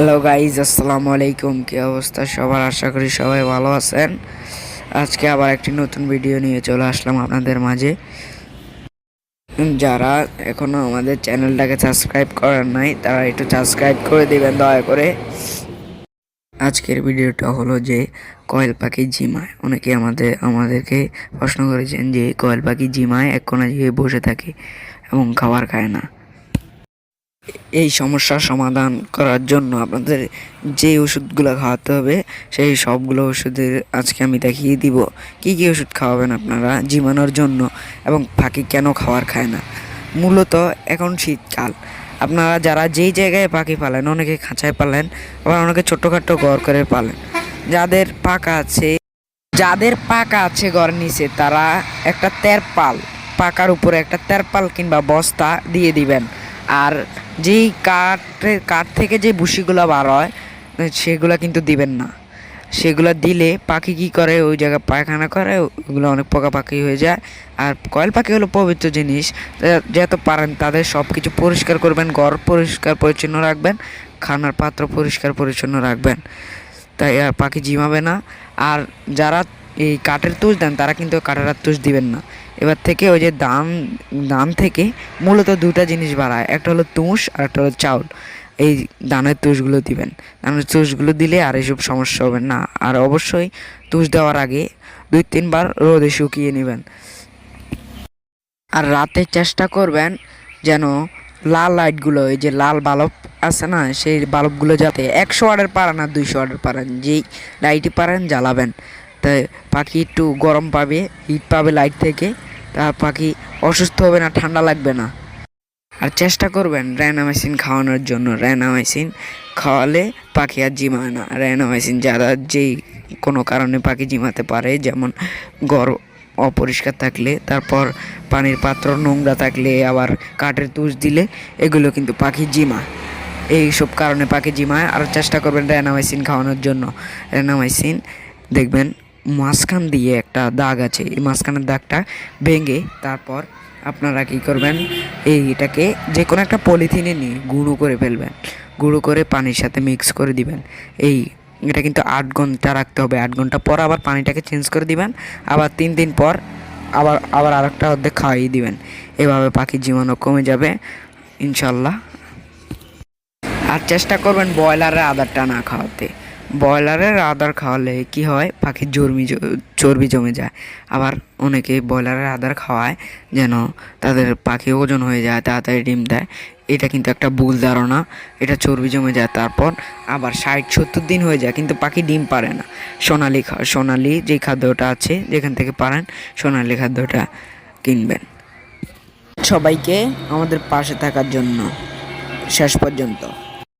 Hello guys, আসসালামু আলাইকুম। কী অবস্থা সবার? আশা করি সবাই ভালো আছেন। আজকে আবার একটি নতুন ভিডিও নিয়ে চলে আসলাম আপনাদের মাঝে। যারা এখনও আমাদের চ্যানেলটাকে সাবস্ক্রাইব করেন নাই তারা একটু সাবস্ক্রাইব করে দেবেন দয়া করে। আজকের ভিডিওটা হলো যে কোয়েল পাখি ঝিমায়। অনেকে আমাদেরকে প্রশ্ন করেছেন যে কোয়েল পাখি ঝিমায় এক কোণে গিয়ে বসে থাকে এবং খাবার খায় না। এই সমস্যার সমাধান করার জন্য আপনাদের যে ওষুধগুলো খাওয়াতে হবে সেই সবগুলো ওষুধের আজকে আমি দেখিয়ে দিব কি কি ওষুধ খাওয়াবেন আপনারা জিমানোর জন্য এবং পাখি কেন খাবার খায় না। মূলত এখন শীতকাল, আপনারা যারা যেই জায়গায় পাখি পালেন, অনেকে খাঁচায় পালেন, আবার অনেকে ছোটোখাটো ঘর করে পালেন। যাদের পাকা আছে ঘরের নিচে তারা একটা তেরপাল, পাকার উপরে একটা তেরপাল কিংবা বস্তা দিয়ে দিবেন। আর যেই কাঠ থেকে যে ভুসিগুলো বার হয় সেগুলো কিন্তু দিবেন না। সেগুলো দিলে পাখি কী করে, ওই জায়গায় পায়খানা করে, ওগুলো অনেক পাখি হয়ে যায়। আর কয়েল পাখি হলো পবিত্র জিনিস, যত পারেন তাদের সব কিছু পরিষ্কার করবেন, ঘর পরিষ্কার পরিচ্ছন্ন রাখবেন, খানার পাত্র পরিষ্কার পরিচ্ছন্ন রাখবেন, তাই আর পাখি ঝিমাবে না। আর যারা এই কাঠের তুষ দেন তারা কিন্তু কাঠের তুষ দিবেন না। এবার থেকে ওই যে দান থেকে মূলত দুটা জিনিস বাড়ায়, একটা হলো তুষ আর একটা হলো চাউল। এই ধানের তুষগুলো দিবেন। ধানের তুষগুলো দিলে আর এইসব সমস্যা হবে না। আর অবশ্যই তুষ দেওয়ার আগে 2-3 বার রোদে শুকিয়ে নেবেন। আর রাতে চেষ্টা করবেন যেন লাল লাইটগুলো, এই যে লাল বাল্ব আছে না, সেই বাল্বগুলো যাতে 100 ওয়াটের পারেন আর 200 ওয়াটের পারেন, যেই লাইটই পারেন জ্বালাবেন। তাই পাখি একটু গরম পাবে, হিট পাবে লাইট থেকে, তা পাখি অসুস্থ হবে না, ঠান্ডা লাগবে না। আর চেষ্টা করবেন র্যানামাইসিন খাওয়ানোর জন্য। র্যানামাইসিন খাওয়ালে পাখি আর জিমায় না। র্যানামাইসিন যারা যেই কোনো কারণে পাখি জিমাতে পারে, যেমন ঘর অপরিষ্কার থাকলে, তারপর পানির পাত্র নোংরা থাকলে, আবার কাঠের তুষ দিলে, এগুলো কিন্তু পাখি জিমায়। এই সব কারণে পাখি জিমায়। আর চেষ্টা করবেন র্যানামাইসিন খাওয়ানোর জন্য। র্যানামাইসিন দেখবেন মাঝখান দিয়ে একটা দাগ আছে, এই মাঝখানের দাগটা ভেঙে তারপর আপনারা কী করবেন, এইটাকে যে কোনো একটা পলিথিনে নিয়ে গুঁড়ো করে ফেলবেন। গুঁড়ো করে পানির সাথে মিক্স করে দিবেন। এটা কিন্তু 8 ঘন্টা রাখতে হবে। 8 ঘন্টা পর আবার পানিটাকে চেঞ্জ করে দিবেন। আবার 3 দিন পর আবার আরেকটা অর্ধেক খাওয়াই দিবেন। এভাবে পাখির জীবাণু কমে যাবে ইনশাল্লাহ। আর চেষ্টা করবেন ব্রয়লারের আদারটা না খাওয়াতে। ব্রয়লারের আদার খাওয়ালে কি হয়, পাখির চর্বি জমে যায়। আবার অনেকে ব্রয়লারের আদার খাওয়ায় যেন তাদের পাখি ওজন হয়ে যায়, তাড়াতাড়ি ডিম দেয়। এটা কিন্তু একটা ভুল ধারণা। এটা চর্বি জমে যায়, তারপর আবার 60-70 দিন হয়ে যায় কিন্তু পাখি ডিম পারে না। সোনালি যে খাদ্যটা আছে, যেখান থেকে পারেন সোনালি খাদ্যটা কিনবেন। সবাইকে আমাদের পাশে থাকার জন্য শেষ পর্যন্ত